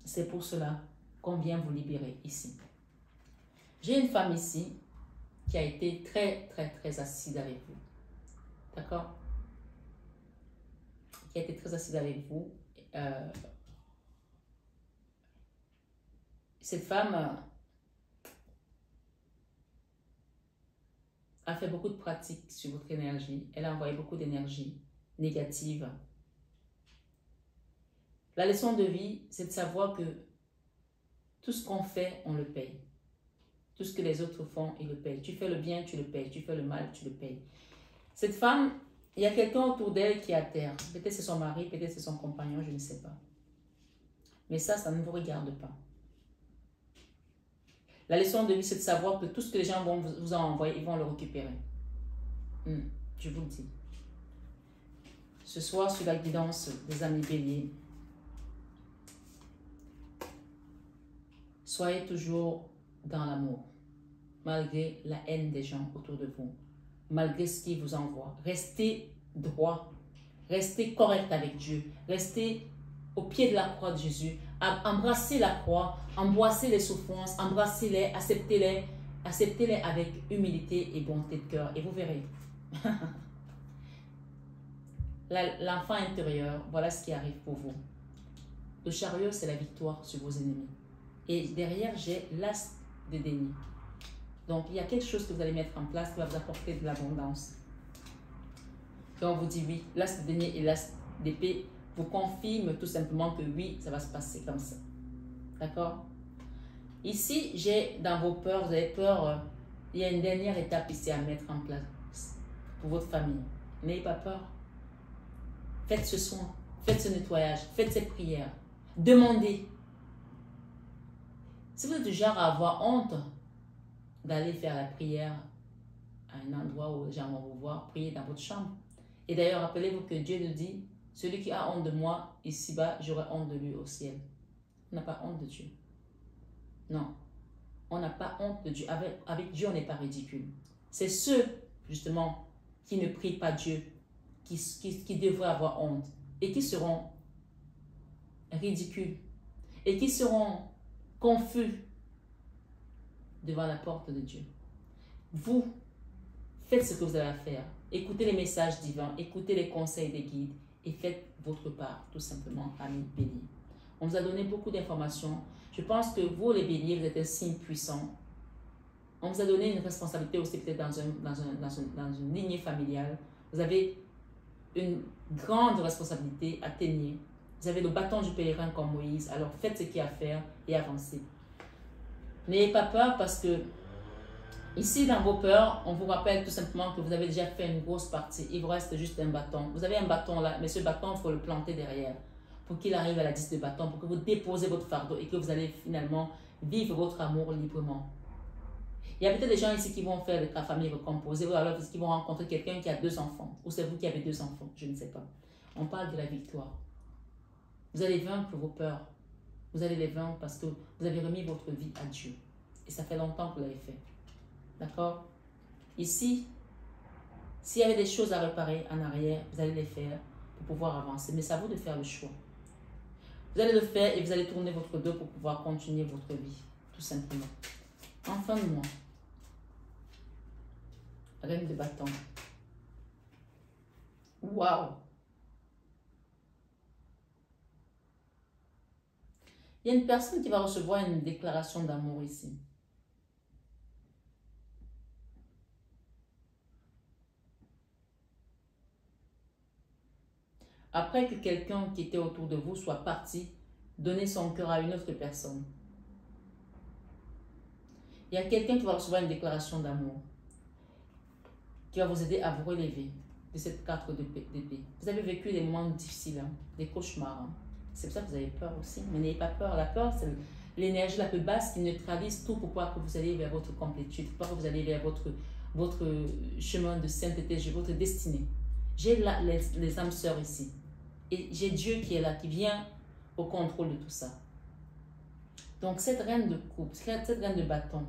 C'est pour cela qu'on vient vous libérer ici. J'ai une femme ici qui a été très, très, très acide avec vous. D'accord? Qui a été très acide avec vous. Cette femme a fait beaucoup de pratiques sur votre énergie. Elle a envoyé beaucoup d'énergie négative. La leçon de vie, c'est de savoir que tout ce qu'on fait, on le paye. Tout ce que les autres font, ils le payent. Tu fais le bien, tu le payes. Tu fais le mal, tu le payes. Cette femme, il y a quelqu'un autour d'elle qui est à terre. Peut-être c'est son mari, peut-être c'est son compagnon, je ne sais pas. Mais ça ne vous regarde pas. La leçon de vie, c'est de savoir que tout ce que les gens vont vous envoyer, ils vont le récupérer. Je vous le dis. Ce soir, sur la guidance des amis béliers, soyez toujours dans l'amour, malgré la haine des gens autour de vous, malgré ce qu'ils vous envoient. Restez droit, restez correct avec Dieu, restez au pied de la croix de Jésus, embrassez la croix, embrassez les souffrances, embrassez-les, acceptez-les avec humilité et bonté de cœur, et vous verrez. L'enfant intérieur, voilà ce qui arrive pour vous. Le chariot, c'est la victoire sur vos ennemis. Et derrière, j'ai l'as de déni. Donc, il y a quelque chose que vous allez mettre en place qui va vous apporter de l'abondance. Donc, on vous dit oui, l'as de déni et l'as d'épée vous confirment tout simplement que oui, ça va se passer comme ça. D'accord? Ici, j'ai dans vos peurs, vous avez peur, il y a une dernière étape ici à mettre en place pour votre famille. N'ayez pas peur. Faites ce soin, faites ce nettoyage, faites ces prières. Demandez. Si vous êtes du genre à avoir honte d'aller faire la prière à un endroit où les gens vont vous voir, priez dans votre chambre. Et d'ailleurs, rappelez-vous que Dieu nous dit, celui qui a honte de moi, ici-bas, j'aurai honte de lui au ciel. On n'a pas honte de Dieu. Non, on n'a pas honte de Dieu. Avec Dieu, on n'est pas ridicule. C'est ceux, justement, qui ne prient pas Dieu, qui devraient avoir honte et qui seront ridicules et qui seront confus devant la porte de Dieu. Vous, faites ce que vous avez à faire. Écoutez les messages divins, écoutez les conseils des guides et faites votre part, tout simplement, amis béliers. On vous a donné beaucoup d'informations. Je pense que vous, les béliers, vous êtes un signe puissant. On vous a donné une responsabilité aussi peut-être dans une lignée familiale. Vous avez une grande responsabilité à tenir. Vous avez le bâton du pèlerin comme Moïse. Alors faites ce qu'il y a à faire et avancez. N'ayez pas peur parce que ici dans vos peurs, on vous rappelle tout simplement que vous avez déjà fait une grosse partie. Il vous reste juste un bâton. Vous avez un bâton là, mais ce bâton, il faut le planter derrière pour qu'il arrive à la 10 de bâton, pour que vous déposez votre fardeau et que vous allez finalement vivre votre amour librement. Il y a peut-être des gens ici qui vont faire la famille recomposée ou alors qui vont rencontrer quelqu'un qui a 2 enfants ou c'est vous qui avez 2 enfants, je ne sais pas. On parle de la victoire. Vous allez vaincre vos peurs. Vous allez les vaincre parce que vous avez remis votre vie à Dieu. Et ça fait longtemps que vous l'avez fait. D'accord? Ici, s'il y avait des choses à réparer en arrière, vous allez les faire pour pouvoir avancer. Mais c'est à vous de faire le choix. Vous allez le faire et vous allez tourner votre dos pour pouvoir continuer votre vie. Tout simplement. En fin de mois, reine de bâton. Waouh! Il y a une personne qui va recevoir une déclaration d'amour ici. Après que quelqu'un qui était autour de vous soit parti, donner son cœur à une autre personne. Il y a quelqu'un qui va recevoir une déclaration d'amour, qui va vous aider à vous relever de cette carte d'épée. Vous avez vécu des moments difficiles, hein, des cauchemars. Hein. C'est pour ça que vous avez peur aussi. Mais n'ayez pas peur. La peur, c'est l'énergie la plus basse qui neutralise tout pour pouvoir que vous alliez vers votre complétude, pour pouvoir que vous alliez vers votre chemin de sainteté, votre destinée. J'ai les âmes sœurs ici. Et j'ai Dieu qui est là, qui vient au contrôle de tout ça. Donc cette reine de coupe, cette reine de bâton,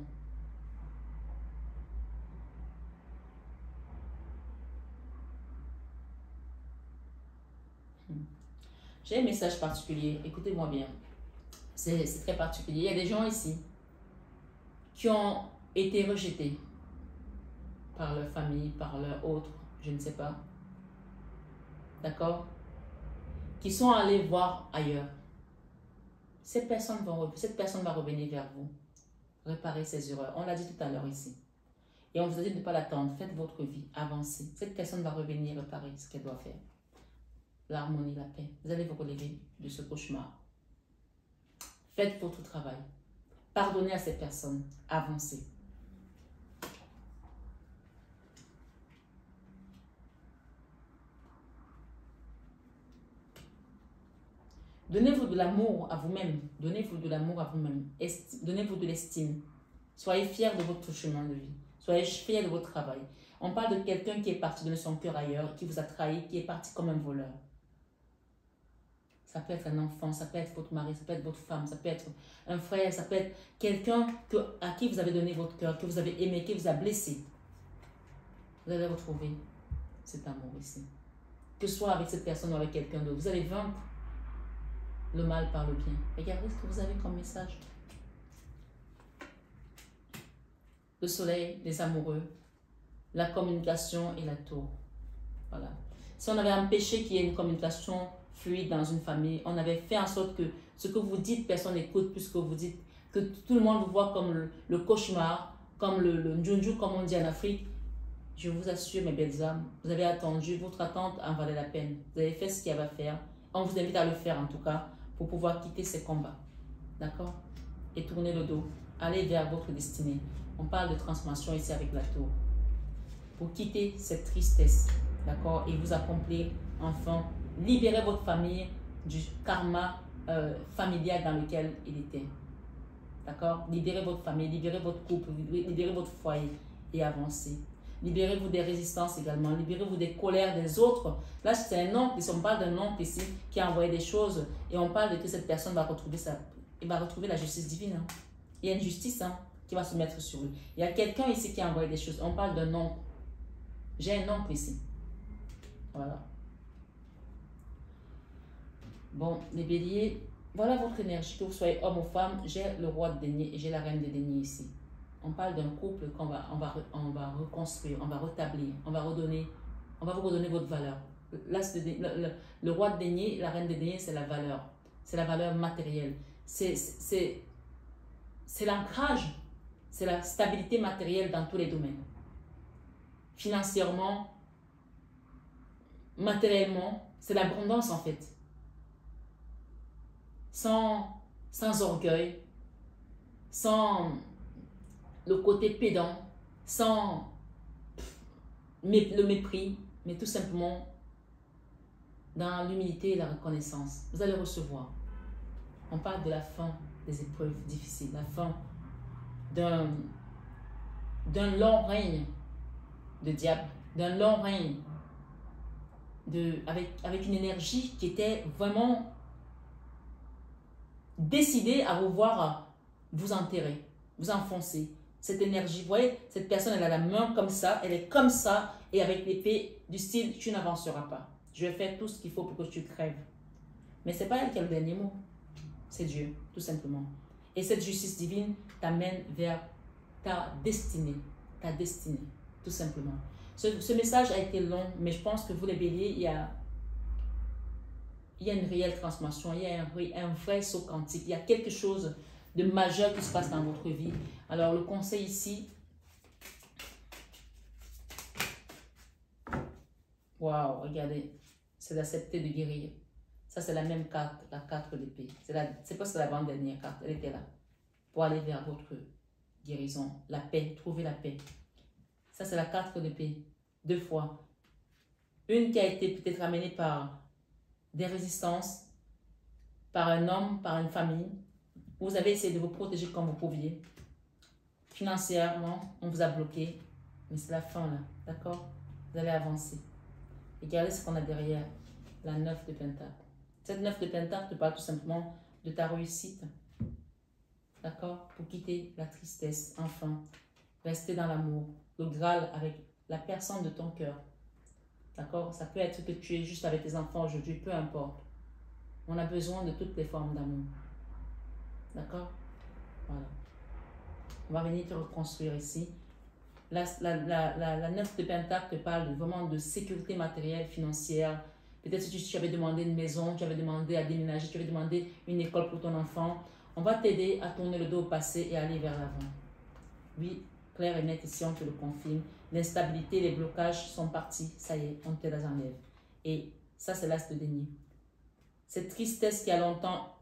j'ai un message particulier, écoutez-moi bien, c'est très particulier. Il y a des gens ici qui ont été rejetés par leur famille, par leur autre, je ne sais pas, d'accord, qui sont allés voir ailleurs. Cette personne va revenir vers vous, réparer ses erreurs. On l'a dit tout à l'heure ici. Et on vous a dit de ne pas l'attendre. Faites votre vie, avancez. Cette personne va revenir réparer ce qu'elle doit faire. L'harmonie, la paix. Vous allez vous relever de ce cauchemar. Faites votre travail. Pardonnez à cette personne. Avancez. Donnez-vous de l'amour à vous-même. Donnez-vous de l'amour à vous-même. Donnez-vous de l'estime. Soyez fiers de votre chemin de vie. Soyez fiers de votre travail. On parle de quelqu'un qui est parti donner son cœur ailleurs, qui vous a trahi, qui est parti comme un voleur. Ça peut être un enfant, ça peut être votre mari, ça peut être votre femme, ça peut être un frère, ça peut être quelqu'un à qui vous avez donné votre cœur, que vous avez aimé, qui vous a blessé. Vous allez retrouver cet amour ici. Que ce soit avec cette personne ou avec quelqu'un d'autre, vous allez vaincre le mal par le bien. Regardez ce que vous avez comme message. Le soleil, les amoureux, la communication et la tour. Voilà. Si on avait empêché qu'il y ait une communication fluide dans une famille, on avait fait en sorte que ce que vous dites, personne n'écoute plus ce que vous dites, que tout le monde vous voit comme le cauchemar, comme le njunju, comme on dit en Afrique. Je vous assure, mes belles âmes, vous avez attendu, votre attente en valait la peine. Vous avez fait ce qu'il y avait à faire. On vous invite à le faire en tout cas, pour pouvoir quitter ces combats. D'accord? Et tourner le dos. Aller vers votre destinée. On parle de transformation ici avec la tour. Pour quitter cette tristesse. D'accord? Et vous accomplir enfin. Libérez votre famille du karma familial dans lequel il était. D'accord? Libérez votre famille, libérez votre couple, libérez votre foyer et avancez. Libérez-vous des résistances également. Libérez-vous des colères des autres. Là, c'est un oncle. On parle d'un oncle ici qui a envoyé des choses. Et on parle de que cette personne va retrouver la justice divine. Hein. Il y a une justice qui va se mettre sur lui. Il y a quelqu'un ici qui a envoyé des choses. On parle d'un oncle. J'ai un oncle ici. Voilà. Bon, les béliers, voilà votre énergie. Que vous soyez homme ou femme, j'ai le roi de denier et j'ai la reine de denier ici. On parle d'un couple qu'on va reconstruire, on va rétablir, on va vous redonner votre valeur. Là, le roi de denier, la reine de denier, c'est la valeur. C'est la valeur matérielle. C'est l'ancrage, c'est la stabilité matérielle dans tous les domaines. Financièrement, matériellement, c'est l'abondance en fait. Sans orgueil, sans le côté pédant, sans le mépris, mais tout simplement dans l'humilité et la reconnaissance. Vous allez recevoir. On parle de la fin des épreuves difficiles, la fin d'un long règne de diable, d'un long règne avec une énergie qui était vraiment décidez à vous voir vous enterrer, vous enfoncer. Cette énergie, vous voyez, cette personne, elle a la main comme ça, elle est comme ça, et avec l'épée du style, tu n'avanceras pas. Je vais faire tout ce qu'il faut pour que tu crèves. Mais ce n'est pas elle qui a le dernier mot, c'est Dieu, tout simplement. Et cette justice divine t'amène vers ta destinée, tout simplement. Ce message a été long, mais je pense que vous les béliers, il y a une réelle transformation, il y a un vrai saut quantique, il y a quelque chose de majeur qui se passe dans votre vie. Alors le conseil ici, waouh, regardez, c'est d'accepter de guérir. Ça c'est la même carte, la 4 d'épée. C'est pas la avant-dernière carte, elle était là. Pour aller vers votre guérison, la paix, trouver la paix. Ça c'est la 4 d'épée, 2 fois. Une qui a été peut-être amenée par des résistances, par un homme, par une famille. Vous avez essayé de vous protéger comme vous pouviez. Financièrement, on vous a bloqué. Mais c'est la fin là, d'accord? Vous allez avancer. Regardez ce qu'on a derrière, la 9 de Pentacle. Cette 9 de Pentacle te parle tout simplement de ta réussite. D'accord? Pour quitter la tristesse, enfin. Rester dans l'amour. Le Graal avec la personne de ton cœur. D'accord? Ça peut être que tu es juste avec tes enfants aujourd'hui, peu importe. On a besoin de toutes les formes d'amour. D'accord? Voilà. On va venir te reconstruire ici. La 9 de Pentacle te parle vraiment de sécurité matérielle, financière. Peut-être que tu avais demandé une maison, tu avais demandé à déménager, tu avais demandé une école pour ton enfant. On va t'aider à tourner le dos au passé et aller vers l'avant. Oui, clair et net ici, on te le confirme. L'instabilité, les blocages sont partis. Ça y est, on te les enlève. Et ça, c'est l'as de déni. Cette tristesse qui a longtemps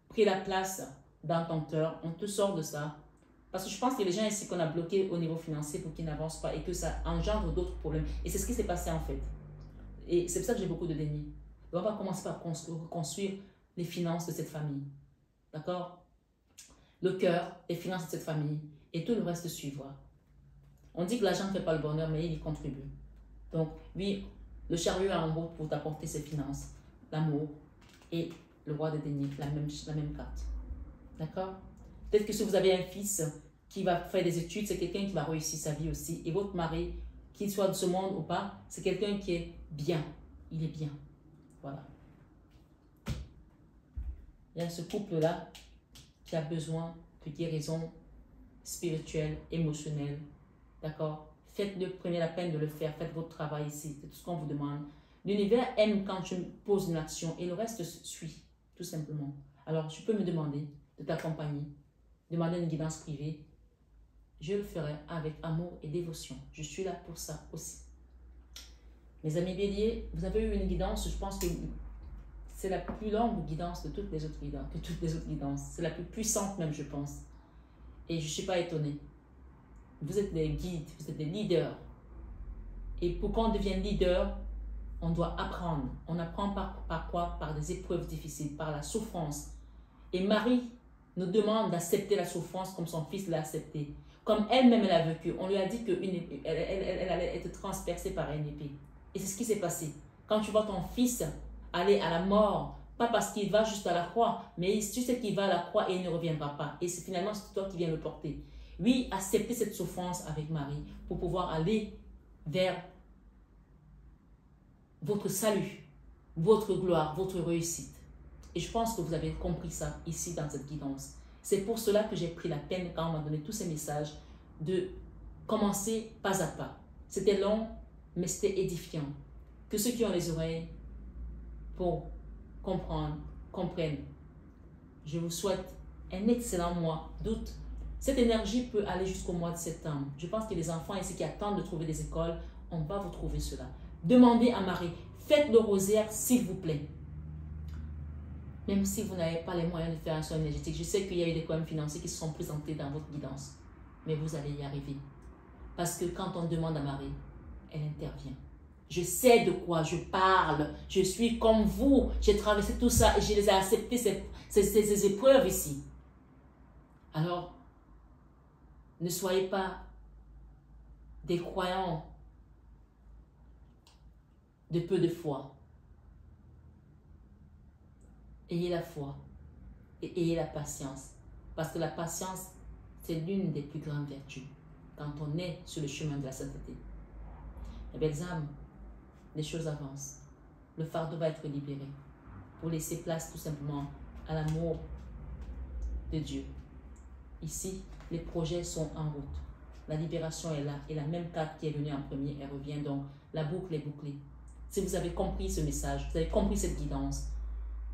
pris la place dans ton cœur, on te sort de ça. Parce que je pense qu'il y a des gens ici qu'on a bloqués au niveau financier pour qu'ils n'avancent pas et que ça engendre d'autres problèmes. Et c'est ce qui s'est passé en fait. Et c'est pour ça que j'ai beaucoup de déni. Et on va commencer par reconstruire les finances de cette famille. D'accord? Le cœur, les finances de cette famille et tout le reste suivra. On dit que l'argent ne fait pas le bonheur, mais il y contribue. Donc, oui, le chariot est en route pour t'apporter ses finances, l'amour et le roi de deniers, la même carte. D'accord? Peut-être que si vous avez un fils qui va faire des études, c'est quelqu'un qui va réussir sa vie aussi. Et votre mari, qu'il soit de ce monde ou pas, c'est quelqu'un qui est bien. Il est bien. Voilà. Il y a ce couple-là qui a besoin de guérison spirituelle, émotionnelle. D'accord? Faites-le, prenez la peine de le faire. Faites votre travail ici. C'est tout ce qu'on vous demande. L'univers aime quand tu poses une action et le reste suit, tout simplement. Alors, tu peux me demander de t'accompagner, demander une guidance privée. Je le ferai avec amour et dévotion. Je suis là pour ça aussi. Mes amis béliers, vous avez eu une guidance, je pense que c'est la plus longue guidance de toutes les autres guidances. C'est la plus puissante même, je pense. Et je ne suis pas étonnée. Vous êtes des guides, vous êtes des leaders. Et pour qu'on devienne leader, on doit apprendre. On apprend par quoi? Par des épreuves difficiles, par la souffrance. Et Marie nous demande d'accepter la souffrance comme son fils l'a accepté. Comme elle-même elle a vécu. On lui a dit qu'elle allait être transpercée par une épée. Et c'est ce qui s'est passé. Quand tu vois ton fils aller à la mort, pas parce qu'il va juste à la croix, mais tu sais qu'il va à la croix et il ne reviendra pas. Et finalement, c'est toi qui viens le porter. Oui, acceptez cette souffrance avec Marie pour pouvoir aller vers votre salut, votre gloire, votre réussite. Et je pense que vous avez compris ça ici dans cette guidance. C'est pour cela que j'ai pris la peine, quand on m'a donné tous ces messages, de commencer pas à pas. C'était long, mais c'était édifiant. Que ceux qui ont les oreilles pour comprendre, comprennent. Je vous souhaite un excellent mois d'août. Cette énergie peut aller jusqu'au mois de septembre. Je pense que les enfants ici qui attendent de trouver des écoles, on va vous trouver cela. Demandez à Marie, faites le rosaire s'il vous plaît. Même si vous n'avez pas les moyens de faire un soin énergétique, je sais qu'il y a eu des problèmes financiers qui se sont présentés dans votre guidance. Mais vous allez y arriver. Parce que quand on demande à Marie, elle intervient. Je sais de quoi je parle. Je suis comme vous. J'ai traversé tout ça et je les ai acceptés, ces épreuves ici. Alors, ne soyez pas des croyants de peu de foi. Ayez la foi. et ayez la patience. Parce que la patience, c'est l'une des plus grandes vertus quand on est sur le chemin de la sainteté. Les belles âmes, les choses avancent. Le fardeau va être libéré pour laisser place tout simplement à l'amour de Dieu. Ici, les projets sont en route. La libération est là et la même carte qui est venue en premier, elle revient, donc la boucle est bouclée. Si vous avez compris ce message, vous avez compris cette guidance,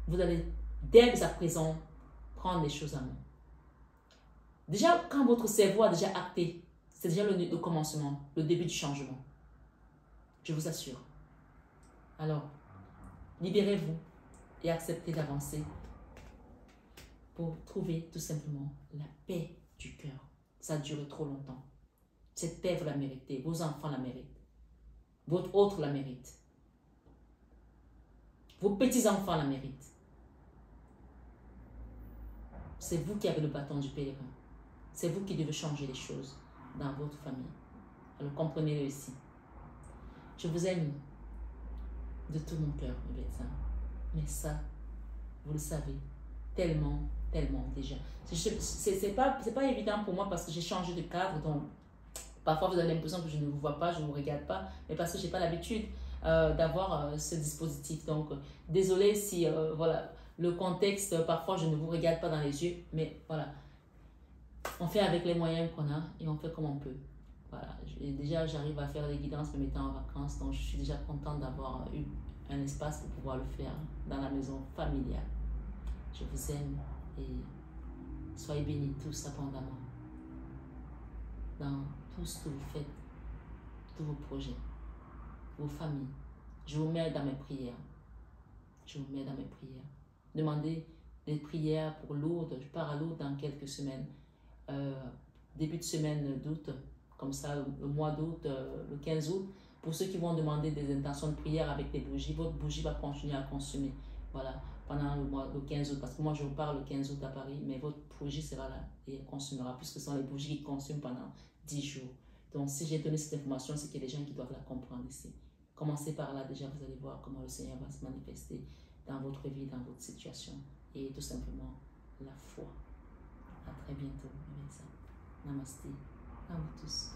vous allez dès à présent prendre les choses en main. Déjà, quand votre cerveau a déjà acté, c'est déjà le commencement, le début du changement. Je vous assure. Alors, libérez-vous et acceptez d'avancer pour trouver tout simplement la paix du cœur. Ça a duré trop longtemps. Cette paix, vous la méritez. Vos enfants la méritent. Votre autre la mérite. Vos petits-enfants la méritent. C'est vous qui avez le bâton du pèlerin. C'est vous qui devez changer les choses dans votre famille. Alors comprenez-le ici. Je vous aime de tout mon cœur, mes médecins. Mais ça, vous le savez, tellement, tellement déjà. C'est pas évident pour moi parce que j'ai changé de cadre. Donc, parfois, vous avez l'impression que je ne vous vois pas, je ne vous regarde pas. Mais parce que je n'ai pas l'habitude d'avoir ce dispositif. Donc, désolé si, voilà, le contexte, parfois, je ne vous regarde pas dans les yeux. Mais voilà, on fait avec les moyens qu'on a et on fait comme on peut. Voilà, déjà j'arrive à faire des guidances me mettant en vacances, donc je suis déjà contente d'avoir eu un espace pour pouvoir le faire dans la maison familiale. Je vous aime et soyez bénis tous abondamment dans tout ce que vous faites, tous vos projets, vos familles. Je vous mets dans mes prières. Je vous mets dans mes prières. Demandez des prières pour Lourdes. Je pars à Lourdes dans quelques semaines. Début de semaine d'août, comme ça, le mois d'août, le 15 août. Pour ceux qui vont demander des intentions de prière avec des bougies, votre bougie va continuer à consumer. Voilà, pendant le 15 août. Parce que moi, je vous parle le 15 août à Paris, mais votre bougie sera là et elle consumera, puisque ce sont les bougies qui consument pendant 10 jours. Donc, si j'ai donné cette information, c'est qu'il y a des gens qui doivent la comprendre ici. Commencez par là, déjà, vous allez voir comment le Seigneur va se manifester dans votre vie, dans votre situation. Et tout simplement, la foi. À très bientôt, mes médecins. Namaste. À vous tous.